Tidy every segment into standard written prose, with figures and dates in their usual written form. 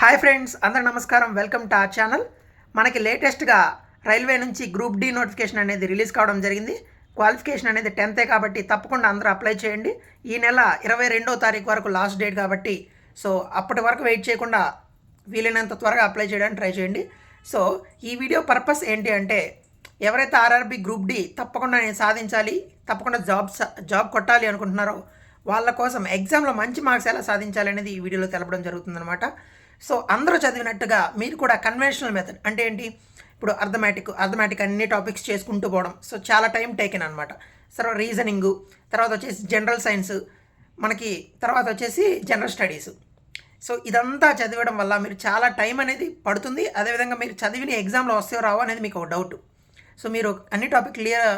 Hi friends, అందరూ నమస్కారం. Welcome to our channel. మనకి లేటెస్ట్గా రైల్వే నుంచి గ్రూప్ డి నోటిఫికేషన్ అనేది రిలీజ్ కావడం జరిగింది. క్వాలిఫికేషన్ అనేది 10th కాబట్టి తప్పకుండా అందరూ అప్లై చేయండి. ఈ నెల 22వ తారీఖు వరకు లాస్ట్ డేట్ కాబట్టి సో అప్పటి వరకు వెయిట్ చేయకుండా వీలైనంత త్వరగా అప్లై చేయడానికి ట్రై చేయండి. సో ఈ వీడియో పర్పస్ ఏంటి అంటే, ఎవరైతే ఆర్ఆర్బి గ్రూప్ డి తప్పకుండా నేను సాధించాలి, తప్పకుండా జాబ్ కొట్టాలి అనుకుంటున్నారో వాళ్ళ కోసం ఎగ్జామ్లో మంచి మార్క్స్ ఎలా సాధించాలి అనేది ఈ వీడియోలో తెలపడం జరుగుతుందన్నమాట. సో అందరూ చదివినట్టుగా మీరు కూడా కన్వెన్షనల్ మెథడ్ అంటే ఏంటి, ఇప్పుడు అర్థమెటిక్ అన్ని టాపిక్స్ చేసుకుంటూ పోవడం. సో చాలా టైం టేకెన్ అనమాట. తర్వాత రీజనింగు, తర్వాత వచ్చేసి జనరల్ సైన్స్, మనకి తర్వాత వచ్చేసి జనరల్ స్టడీస్. సో ఇదంతా చదివడం వల్ల మీరు చాలా టైం అనేది పడుతుంది. అదేవిధంగా మీరు చదివిన ఎగ్జామ్లో వస్తాయో రావో అనేది మీకు ఒక డౌట్. సో మీరు అన్ని టాపిక్ క్లియర్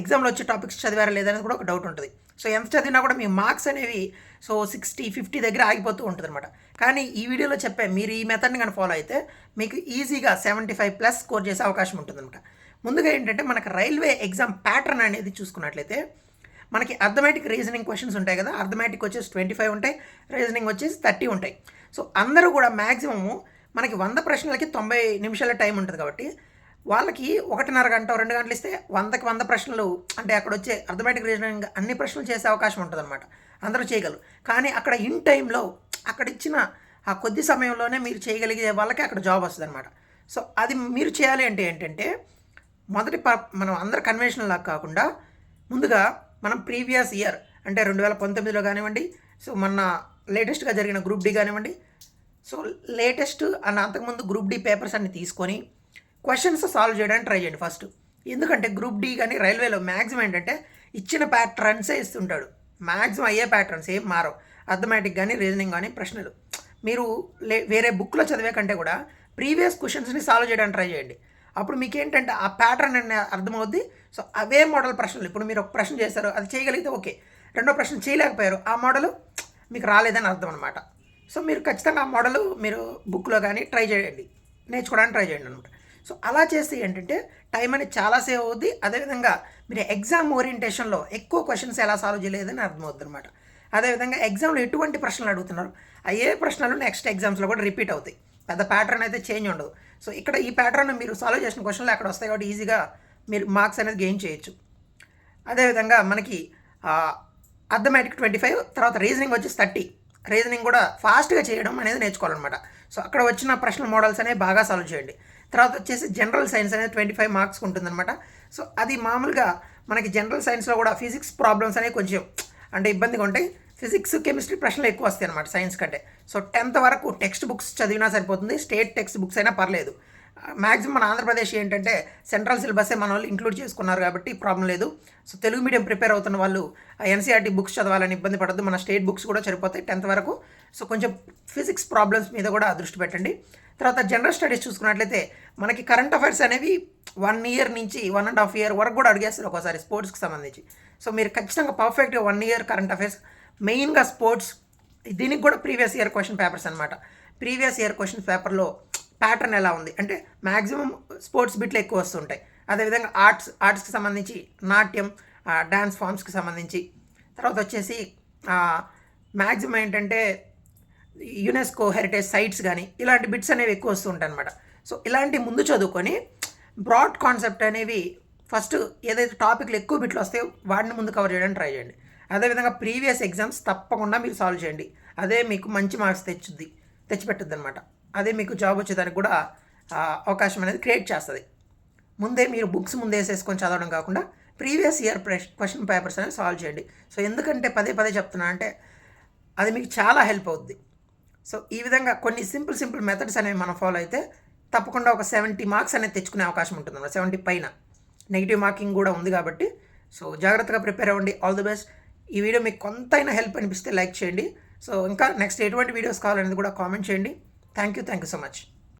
ఎగ్జామ్లో వచ్చే టాపిక్స్ చదివారా లేదనేది కూడా ఒక డౌట్ ఉంటుంది. సో ఎంత చదివినా కూడా మీ మార్క్స్ అనేవి సో 60-50 దగ్గర ఆగిపోతూ ఉంటుంది అనమాట. కానీ ఈ వీడియోలో చెప్పే మీరు ఈ మెథడ్ని కానీ ఫాలో అయితే మీకు ఈజీగా 75+ స్కోర్ చేసే అవకాశం ఉంటుందన్నమాట. ముందుగా ఏంటంటే, మనకు రైల్వే ఎగ్జామ్ ప్యాటర్న్ అనేది చూసుకున్నట్లయితే మనకి అర్థమెటిక్ రీజనింగ్ క్వశ్చన్స్ ఉంటాయి కదా. అర్థమెటిక్ వచ్చేసి 25 ఉంటాయి, రీజనింగ్ వచ్చేసి 30 ఉంటాయి. సో అందరూ కూడా మ్యాక్సిమము మనకి 100 ప్రశ్నలకి 90 నిమిషాల టైం ఉంటుంది కాబట్టి వాళ్ళకి 1.5 గంట 2 గంటలు ఇస్తే 100కి 100 ప్రశ్నలు అంటే అక్కడ వచ్చే అర్థమెటిక్ రీజనింగ్ అన్ని ప్రశ్నలు చేసే అవకాశం ఉంటుందన్నమాట. అందరూ చేయగలరు. కానీ అక్కడ ఇన్ టైంలో అక్కడ ఇచ్చిన ఆ కొద్ది సమయంలోనే మీరు చేయగలిగే వాళ్ళకి అక్కడ జాబ్ వస్తుంది అనమాట. సో అది మీరు చేయాలి అంటే ఏంటంటే, మనం అందరు కన్వెన్షనల్ లాగా కాకుండా ముందుగా మనం ప్రీవియస్ ఇయర్ అంటే 2019లో కానివ్వండి, సో మొన్న లేటెస్ట్గా జరిగిన గ్రూప్ డి కానివ్వండి, సో లేటెస్ట్ అండ్ అంతకుముందు గ్రూప్ డి పేపర్స్ అన్ని తీసుకొని క్వశ్చన్స్ సాల్వ్ చేయడానికి ట్రై చేయండి ఫస్ట్. ఎందుకంటే గ్రూప్ డి కానీ రైల్వేలో మ్యాక్సిమం ఏంటంటే ఇచ్చిన ప్యాటర్న్సే ఇస్తుంటాడు. మ్యాక్సిమం అయ్యే ప్యాటర్న్స్ ఏం మారవు. అర్థమెటిక్ కానీ రీజనింగ్ కానీ ప్రశ్నలు మీరు వేరే బుక్లో చదివే కంటే కూడా ప్రీవియస్ క్వశ్చన్స్ని సాల్వ్ చేయడానికి ట్రై చేయండి. అప్పుడు మీకు ఏంటంటే ఆ ప్యాటర్న్ అనే అర్థమవుద్ది. సో అవే మోడల్ ప్రశ్నలు, ఇప్పుడు మీరు ఒక ప్రశ్న చేశారు, అది చేయగలిగితే ఓకే, రెండో ప్రశ్న చేయలేకపోయారు, ఆ మోడల్ మీకు రాలేదని అర్థం అనమాట. సో మీరు ఖచ్చితంగా ఆ మోడల్ మీరు బుక్లో కానీ ట్రై చేయండి, నేర్చుకోవడానికి ట్రై చేయండి అనమాట. సో అలా చేస్తే ఏంటంటే టైం అనేది చాలా సేవ్ అవుద్ది. అదేవిధంగా మీరు ఎగ్జామ్ ఓరియంటేషన్లో ఎక్కువ క్వశ్చన్స్ ఎలా సాల్వ్ చేయలేదని అర్థమవుతుంది అనమాట. అదేవిధంగా ఎగ్జామ్లో ఎటువంటి ప్రశ్నలు అడుగుతున్నారు అయ్యే ప్రశ్నలు నెక్స్ట్ ఎగ్జామ్స్లో కూడా రిపీట్ అవుతాయి. పెద్ద ప్యాటర్న్ అయితే చేంజ్ ఉండదు. సో ఇక్కడ ఈ ప్యాటర్న్ మీరు సాల్వ్ చేసిన క్వశ్చన్లు అక్కడ వస్తాయి కాబట్టి ఈజీగా మీరు మార్క్స్ అనేది గెయిన్ చేయొచ్చు. అదేవిధంగా మనకి అర్థమెటిక్ 25, తర్వాత రీజనింగ్ వచ్చేసి 30. రీజనింగ్ కూడా ఫాస్ట్గా చేయడం అనేది నేర్చుకోవాలన్నమాట. సో అక్కడ వచ్చిన ప్రశ్న మోడల్స్ అనేవి బాగా సాల్వ్ చేయండి. తర్వాత వచ్చేసి జనరల్ సైన్స్ అనేది 25 మార్క్స్ ఉంటుందన్నమాట. సో అది మామూలుగా మనకి జనరల్ సైన్స్లో కూడా ఫిజిక్స్ ప్రాబ్లమ్స్ అనేవి కొంచెం అంటే ఇబ్బందిగా ఉంటాయి. ఫిజిక్స్ కెమిస్ట్రీ ప్రశ్నలు ఎక్కువ వస్తాయి అనమాట సైన్స్ కంటే. సో 10th వరకు టెక్స్ట్ బుక్స్ చదివినా సరిపోతుంది, స్టేట్ టెక్స్ట్ బుక్స్ అయినా పర్లేదు. మ్యాక్సిమం మన ఆంధ్రప్రదేశ్ ఏంటంటే సెంట్రల్ సిలబస్సే మన వాళ్ళు ఇంక్లూడ్ చేసుకున్నారు కాబట్టి ప్రాబ్లం లేదు. సో తెలుగు మీడియం ప్రిపేర్ అవుతున్న వాళ్ళు ఎన్సీఆర్టీ బుక్స్ చదవాలని ఇబ్బంది పడద్దు, మన స్టేట్ బుక్స్ కూడా సరిపోతాయి 10th వరకు. సో కొంచెం ఫిజిక్స్ ప్రాబ్లమ్స్ మీద కూడా దృష్టి పెట్టండి. తర్వాత జనరల్ స్టడీస్ చూసుకున్నట్లయితే మనకి కరెంట్ అఫైర్స్ అనేవి 1 ఇయర్ నుంచి 1.5 ఇయర్ వరకు కూడా అడిగేస్తారు ఒకసారి స్పోర్ట్స్కి సంబంధించి. సో మీరు ఖచ్చితంగా పర్ఫెక్ట్గా 1 ఇయర్ కరెంట్ అఫైర్స్, మెయిన్గా స్పోర్ట్స్, దీనికి కూడా ప్రీవియస్ ఇయర్ క్వశ్చన్ పేపర్స్ అనమాట. ప్రీవియస్ ఇయర్ క్వశ్చన్ పేపర్లో ప్యాటర్న్ ఎలా ఉంది అంటే మ్యాక్సిమం స్పోర్ట్స్ బిట్లు ఎక్కువ వస్తుంటాయి. అదేవిధంగా ఆర్ట్స్కి సంబంధించి నాట్యం, డ్యాన్స్ ఫామ్స్కి సంబంధించి, తర్వాత వచ్చేసి మ్యాక్సిమం ఏంటంటే యునెస్కో హెరిటేజ్ సైట్స్ కానీ ఇలాంటి బిట్స్ అనేవి ఎక్కువ వస్తూ ఉంటాయి అనమాట. సో ఇలాంటి ముందు చదువుకొని బ్రాడ్ కాన్సెప్ట్ అనేవి ఫస్ట్ ఏదైతే టాపిక్లు ఎక్కువ బిట్లు వస్తాయో వాటిని ముందు కవర్ చేయడానికి ట్రై చేయండి. అదేవిధంగా ప్రీవియస్ ఎగ్జామ్స్ తప్పకుండా మీరు సాల్వ్ చేయండి. అదే మీకు మంచి మార్క్స్ తెచ్చిపెట్టుద్ది అనమాట. అదే మీకు జాబ్ వచ్చేదానికి కూడా అవకాశం అనేది క్రియేట్ చేస్తుంది. ముందే మీరు బుక్స్ ముందే వేసేసుకొని చదవడం కాకుండా ప్రీవియస్ ఇయర్ క్వశ్చన్ పేపర్స్ అనేది సాల్వ్ చేయండి. సో ఎందుకంటే పదే చెప్తున్నా అంటే అది మీకు చాలా హెల్ప్ అవుద్ది. సో ఈ విధంగా కొన్ని సింపుల్ మెథడ్స్ అనేవి మనం ఫాలో అయితే తప్పకుండా ఒక 70 మార్క్స్ అనేది తెచ్చుకునే అవకాశం ఉంటుంది అన్నమాట. 70 పైన నెగిటివ్ మార్కింగ్ కూడా ఉంది కాబట్టి సో జాగ్రత్తగా ప్రిపేర్ అవ్వండి. All the best. ఈ వీడియో మీకు కొంతైనా హెల్ప్ అనిపిస్తే లైక్ చేయండి. సో ఇంకా నెక్స్ట్ ఎటువంటి వీడియోస్ కావాలనేది కూడా కామెంట్ చేయండి. Thank you so much.